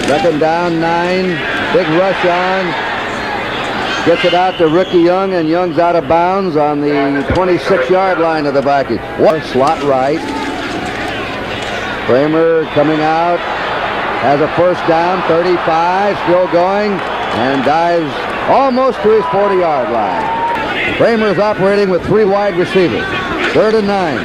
Second down, 9. Big rush on. Gets it out to Ricky Young, and Young's out of bounds on the 26-yard line of the Vikings. One slot right. Kramer coming out. Has a first down, 35, still going, and dives almost to his 40-yard line. Kramer's operating with 3 wide receivers. 3rd and 9.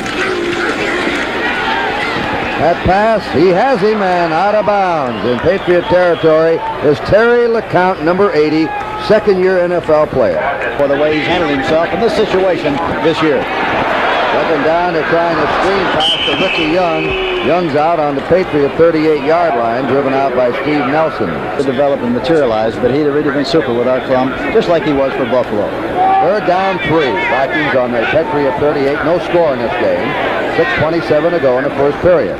That pass, he has him, and out of bounds in Patriot territory is Terry LeCount, number 80, second-year NFL player. For the way he's handled himself in this situation this year. Second down, they're trying a screen pass to Ricky Young. Young's out on the Patriot 38-yard line, driven out by Steve Nelson. To develop and materialize, but he'd really been super without Clum, just like he was for Buffalo. 3rd down, 3. Vikings on the Patriot 38. No score in this game. 6:27 to go in the first period.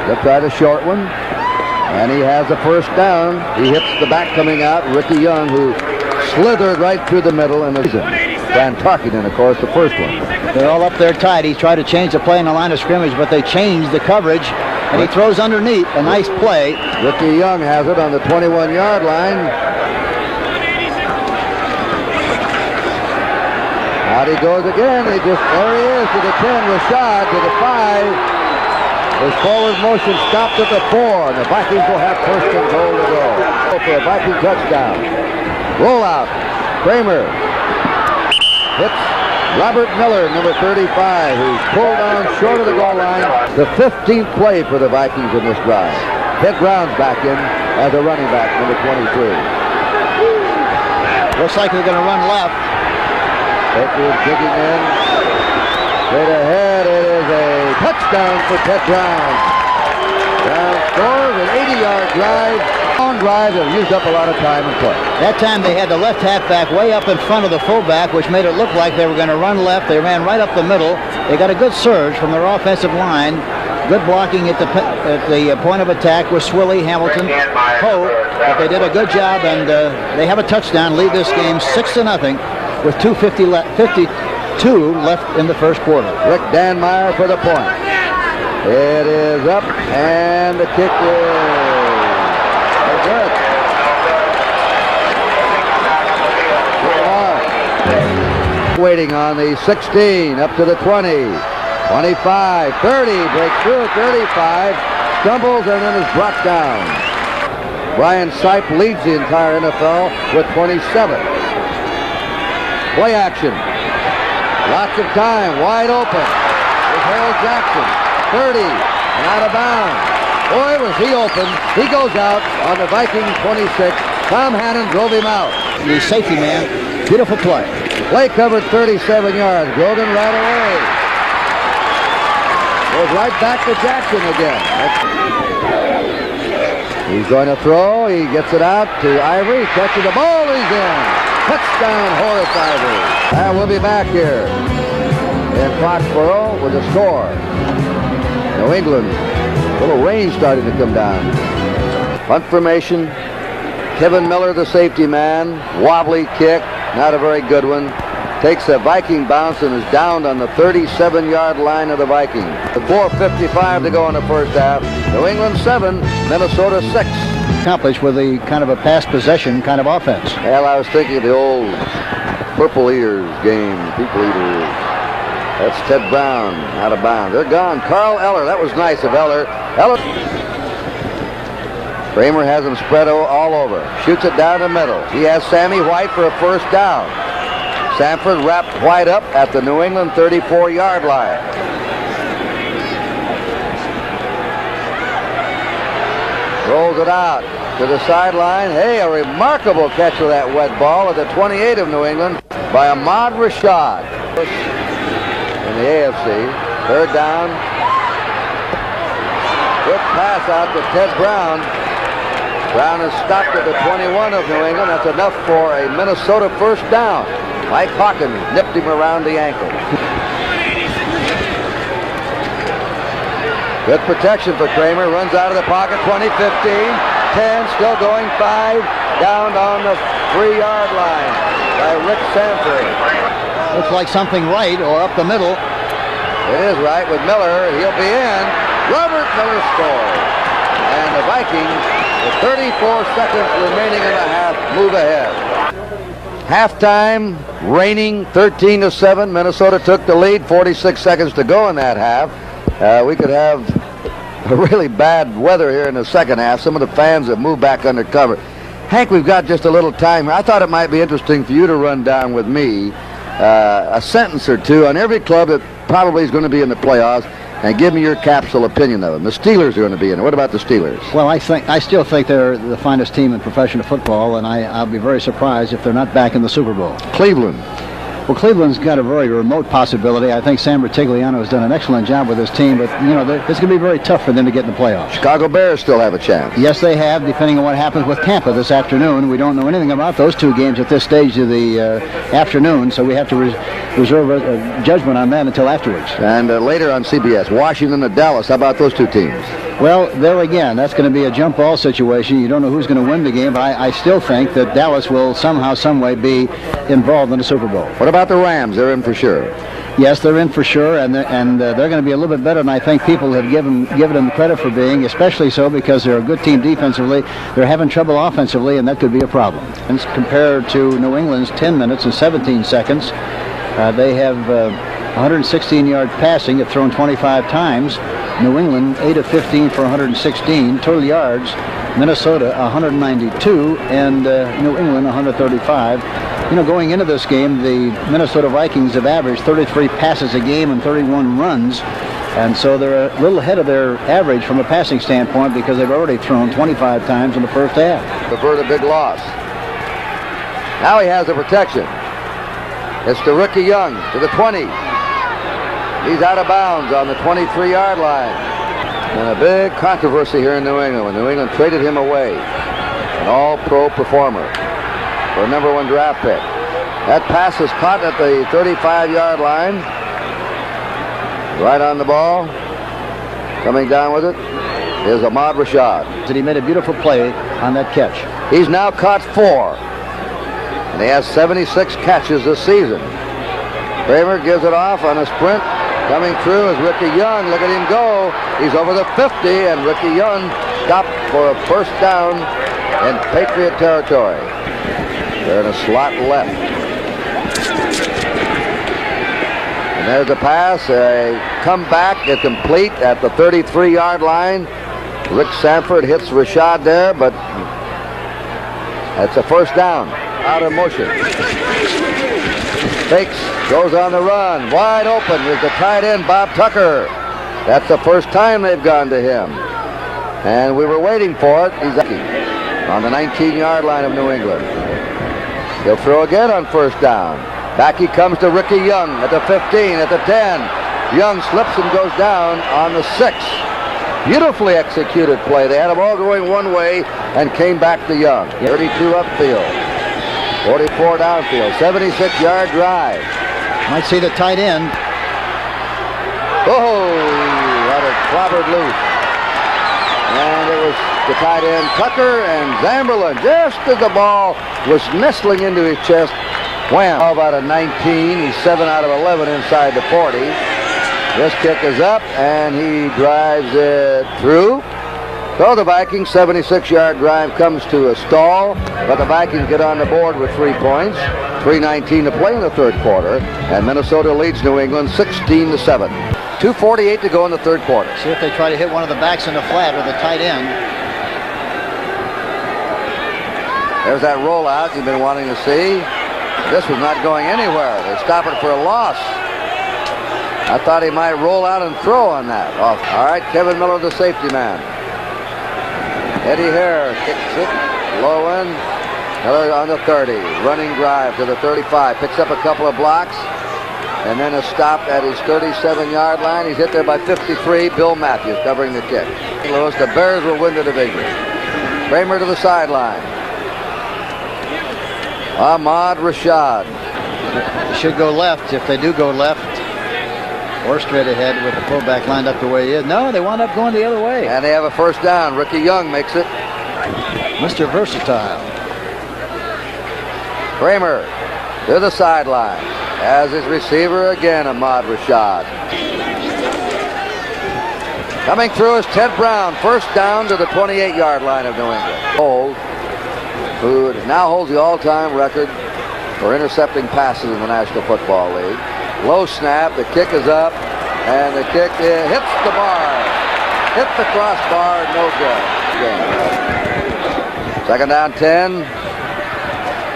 They'll try the short one, and he has the first down. He hits the back coming out, Ricky Young, who slithered right through the middle in the season. Van Tarkington, of course, the first one. They're all up there tight. He tried to change the play in the line of scrimmage, but they changed the coverage, and he throws underneath. A nice play. Ricky Young has it on the 21-yard line. Out he goes again. There he is to the 10. Rashad to the 5. His forward motion stopped at the 4, and the Vikings will have first and goal to go. For a Viking touchdown. Rollout. Kramer hits Robert Miller, number 35, who's pulled down short of the goal line. The 15th play for the Vikings in this drive. Ted Brown's back in as a running back, number 23. Looks like they're going to run left. Patriots digging in. Straight ahead, it is a touchdown for Ted Brown. Brown scores an 80-yard drive. Long drive that used up a lot of time and play. That time they had the left halfback way up in front of the fullback, which made it look like they were going to run left. They ran right up the middle. They got a good surge from their offensive line. Good blocking at the point of attack with Swilly, Hamilton, Poe. But they did a good job, and they have a touchdown. Lead this game 6-0 with 2:52 left in the first quarter. Rick Danmeyer for the point. It is up, and the kick is good. Waiting on the 16, up to the 20, 25, 30, breaks through, 35, stumbles, and then is brought down. Brian Sipe leads the entire NFL with 27. Play action. Lots of time, wide open. With Harold Jackson, 30, and out of bounds. Boy, was he open. He goes out on the Vikings 26. Tom Hannon drove him out. The safety man, beautiful play. Play covered 37 yards. Grogan right away. Goes right back to Jackson again. He's going to throw. He gets it out to Ivory. Catches the ball. He's in. Touchdown, Horace Ivory. And we'll be back here in Foxborough with a score. New England. A little rain starting to come down. Punt formation. Kevin Miller, the safety man. Wobbly kick. Not a very good one. Takes a Viking bounce and is downed on the 37-yard line of the Vikings. With 4:55 to go in the first half. New England 7, Minnesota 6. Accomplished with a kind of a pass possession kind of offense. Well, I was thinking of the old Purple Eaters game, People Eaters. That's Ted Brown out of bounds. They're gone. Carl Eller. That was nice of Eller. Kramer has him spread all over. Shoots it down the middle. He has Sammy White for a first down. Sanford wrapped White up at the New England 34-yard line. Rolls it out to the sideline. Hey, a remarkable catch of that wet ball at the 28 of New England by Ahmad Rashad. In the AFC. Third down. Good pass out to Ted Brown. Brown is stopped at the 21 of New England. That's enough for a Minnesota first down. Mike Hawkins nipped him around the ankle. Good protection for Kramer. Runs out of the pocket. 20, 15, 10, still going 5. Down on the 3-yard line by Rick Sanford. Looks like something right or up the middle. It is right with Miller. He'll be in. Robert Miller scores. And the Vikings With 34 seconds remaining in the half, move ahead. Halftime, raining 13-7. Minnesota took the lead. 46 seconds to go in that half. We could have really bad weather here in the second half. Some of the fans have moved back under cover. Hank, we've got just a little time here. I thought it might be interesting for you to run down with me a sentence or two on every club that probably is going to be in the playoffs, and give me your capsule opinion of them. The Steelers are going to be in it. What about the Steelers? Well, I still think they're the finest team in professional football, and I'll be very surprised if they're not back in the Super Bowl. Cleveland. Well, Cleveland's got a very remote possibility. I think Sam Bertigliano has done an excellent job with his team, but, you know, it's going to be very tough for them to get in the playoffs. Chicago Bears still have a chance. Yes, they have, depending on what happens with Tampa this afternoon. We don't know anything about those two games at this stage of the afternoon, so we have to reserve a judgment on that until afterwards. And later on CBS, Washington and Dallas. How about those two teams? Well, there again, that's going to be a jump ball situation. You don't know who's going to win the game, but I still think that Dallas will somehow, some way be involved in the Super Bowl. What about the Rams? They're in for sure. Yes, they're in for sure, and they're going to be a little bit better than I think people have given them credit for being, especially so because they're a good team defensively. They're having trouble offensively, and that could be a problem. And compared to New England's 10 minutes and 17 seconds, they have 116 yards passing. Have thrown 25 times. New England 8 of 15 for 116 total yards. Minnesota 192 and New England 135. You know, going into this game, the Minnesota Vikings have averaged 33 passes a game and 31 runs, and so they're a little ahead of their average from a passing standpoint because they've already thrown 25 times in the first half. Avert a big loss. Now he has the protection. It's to Ricky Young to the 20. He's out of bounds on the 23-yard line. And a big controversy here in New England when New England traded him away. An all-pro performer for a number 1 draft pick. That pass is caught at the 35-yard line. Right on the ball. Coming down with it is Ahmad Rashad. And he made a beautiful play on that catch. He's now caught 4. And he has 76 catches this season. Kramer gives it off on a sprint. Coming through is Ricky Young. Look at him go. He's over the 50, and Ricky Young stopped for a first down in Patriot territory. They're in a slot left. And there's the pass. A comeback is complete at the 33-yard line. Rick Sanford hits Rashad there, but that's a first down. Out of motion. Fakes, goes on the run. Wide open is the tight end, Bob Tucker. That's the first time they've gone to him. And we were waiting for it. He's on the 19-yard line of New England. He'll throw again on first down. Back he comes to Ricky Young at the 15, at the 10. Young slips and goes down on the 6. Beautifully executed play. They had them all going one way and came back to Young. 32 upfield. 44 downfield, 76-yard drive. Might see the tight end. Oh, had it clobbered loose. And it was the tight end Tucker and Zamberlin, just as the ball was nestling into his chest. Wham! How about a 19? He's 7 out of 11 inside the 40. This kick is up, and he drives it through. So the Vikings' 76-yard drive comes to a stall, but the Vikings get on the board with 3 points. 3:19 to play in the third quarter, and Minnesota leads New England 16-7. 2:48 to go in the third quarter. See if they try to hit one of the backs in the flat or the tight end. There's that rollout you've been wanting to see. This was not going anywhere. They stop it for a loss. I thought he might roll out and throw on that. All right, Kevin Miller, the safety man. Eddie Hare kicks it, low end, Miller on the 30, running drive to the 35, picks up a couple of blocks, and then is stopped at his 37-yard line. He's hit there by 53, Bill Matthews covering the kick. Louis, the Bears will win the division. Kramer to the sideline. Ahmad Rashad. They should go left if they do go left. Or straight ahead with the fullback lined up the way he is. No, they wound up going the other way. And they have a first down. Ricky Young makes it. Mr. Versatile. Kramer to the sideline. As his receiver again, Ahmad Rashad. Coming through is Ted Brown. First down to the 28-yard line of New England. Old, who now holds the all-time record for intercepting passes in the National Football League. Low snap. The kick is up. And the kick hits the bar. Hit the crossbar. No good. Second down 10.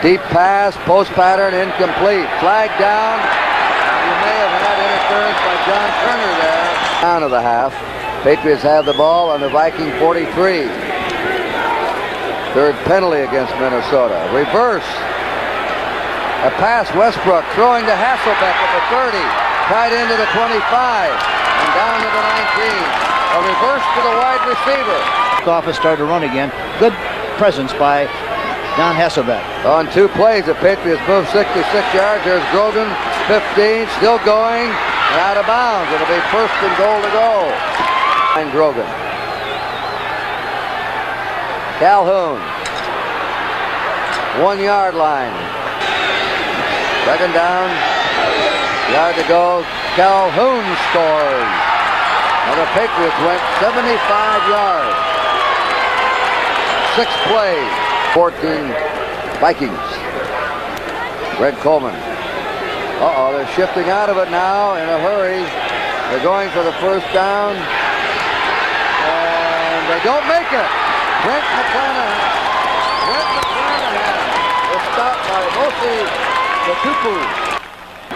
Deep pass. Post pattern. Incomplete. Flag down. You may have had interference by John Turner there. Down of the half. Patriots have the ball on the Viking 43. Third penalty against Minnesota. Reverse. A pass. Westbrook throwing to Hasselbeck at the 30. Tied into the 25. And down to the 19. A reverse to the wide receiver. Office started to run again. Good presence by Don Hasselbeck. On 2 plays, the Patriots move 66 yards. There's Grogan, 15, still going, and out of bounds. It'll be first and goal to go. And Grogan. Calhoun. 1 yard line. Second down. Yard to go. Calhoun scores. And the Patriots went 75 yards. 6 plays. 14 Vikings. Red Coleman. They're shifting out of it now in a hurry. They're going for the first down. And they don't make it. Brent McClanahan is stopped by Mosi Katupu.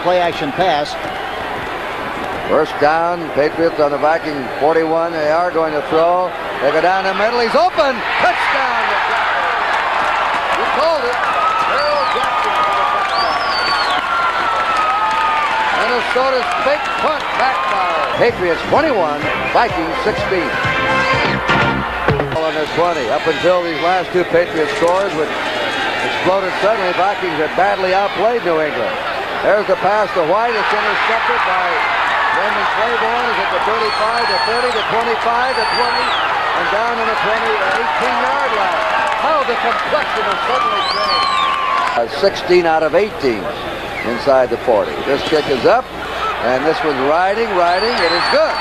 Play action pass. First down, Patriots on the Viking 41. They are going to throw. They go down the middle. He's open. Touchdown. You called it. Harold Jackson for the touchdown. Minnesota's big punt backfire. Patriots 21, Vikings 16. On their 20. Up until these last 2 Patriots scores, which exploded suddenly, Vikings had badly outplayed New England. There's the pass to White. It's intercepted by Raymond Claiborne. Is at the 35, to 30, to 25, to 20, and down in the 18-yard line. How the complexion has suddenly changed. 16 out of 18 inside the 40. This kick is up, and this one's riding. It is good.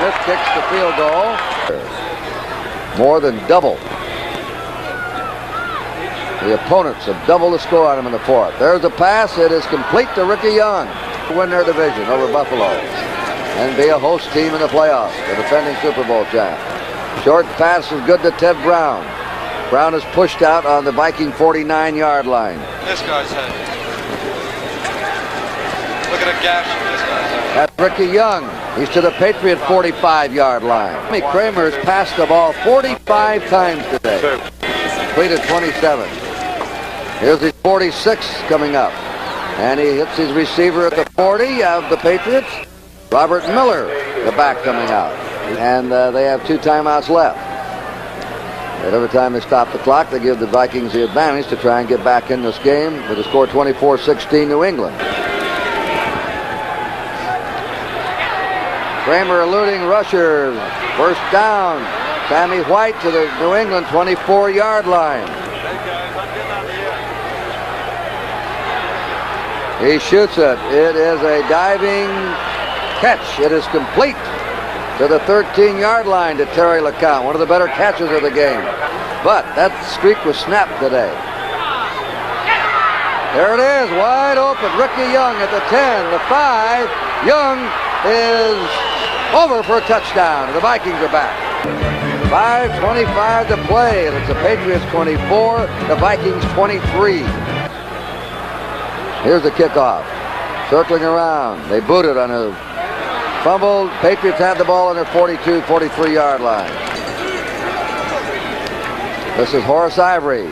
Smith kicks the field goal. More than double. The opponents have doubled the score on them in the 4th. There's a pass. It is complete to Ricky Young. Win their division over Buffalo and be a host team in the playoffs, the defending Super Bowl champ. Short pass is good to Ted Brown. Brown is pushed out on the Viking 49-yard line. This guy's head. Look at a gash in this guy's head. That's Ricky Young. He's to the Patriot 45-yard line. Jimmy Kramer has passed the ball 45 times today. Completed 27. Here's his 46 coming up. And he hits his receiver at the 40 of the Patriots. Robert Miller, the back coming out. And they have 2 timeouts left. And every time they stop the clock, they give the Vikings the advantage to try and get back in this game with the score 24-16 New England. Kramer eluding rushers. First down. Sammy White to the New England 24-yard line. He shoots it. It is a diving catch. It is complete to the 13-yard line to Terry LeCount, one of the better catches of the game. But that streak was snapped today. There it is, wide open. Ricky Young at the 10, the 5. Young is over for a touchdown. The Vikings are back. 5:25 to play. It's the Patriots 24, the Vikings 23. Here's the kickoff. Circling around. They boot it on a fumble. Patriots have the ball on their 42, 43-yard line. This is Horace Ivory.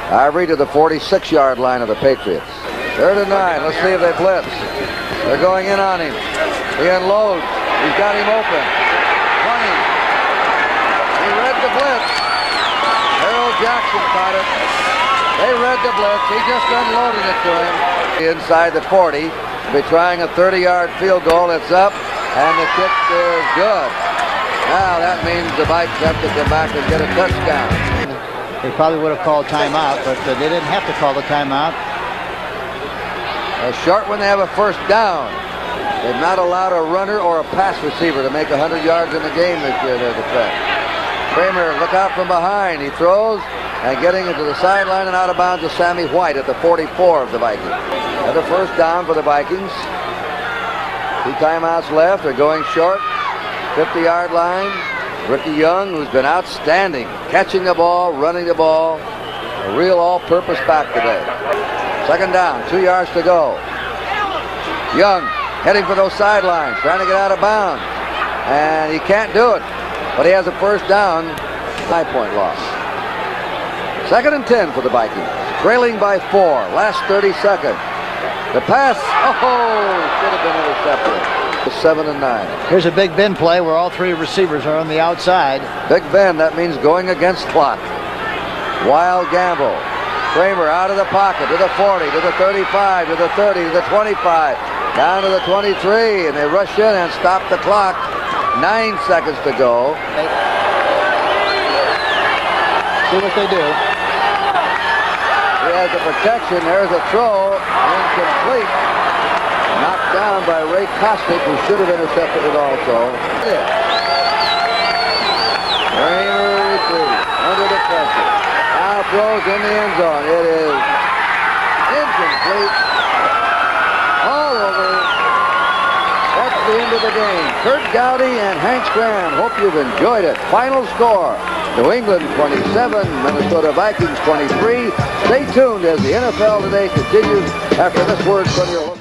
Ivory to the 46-yard line of the Patriots. 3rd and 9. Let's see if they blitz. They're going in on him. He unloads. He's got him open. 20. He read the blitz. Harold Jackson caught it. They read the blitz. He just unloaded it to him. Inside the 40. They'll be trying a 30-yard field goal. It's up, and the kick is good. Now that means the Vikes have to come back and get a touchdown. They probably would have called timeout, but they didn't have to call the timeout. A short one, they have a first down. They've not allowed a runner or a pass receiver to make 100 yards in the game this year, their defense. Kramer, look out from behind. He throws, and getting into the sideline and out of bounds is Sammy White at the 44 of the Vikings. Another first down for the Vikings. 2 timeouts left. They're going short. 50-yard line. Ricky Young, who's been outstanding, catching the ball, running the ball. A real all-purpose back today. Second down, 2 yards to go. Young heading for those sidelines, trying to get out of bounds. And he can't do it. But he has a first down. 5-point loss. 2nd and 10 for the Vikings. Trailing by 4. Last 30 seconds. The pass, should have been intercepted. 7 and 9. Here's a Big Ben play where all 3 receivers are on the outside. Big Ben, that means going against clock. Wild gamble. Kramer out of the pocket to the 40, to the 35, to the 30, to the 25, down to the 23, and they rush in and stop the clock. 9 seconds to go. See what they do. He has the protection. There's a throw. Incomplete. Knocked down by Ray Kostick, who should have intercepted it also. Kramer retreats under the pressure. Now throws in the end zone. It is incomplete. All over. That's the end of the game. Kurt Gowdy and Hank Graham. Hope you've enjoyed it. Final score: New England 27, Minnesota Vikings 23. Stay tuned as the NFL Today continues after this word from your host.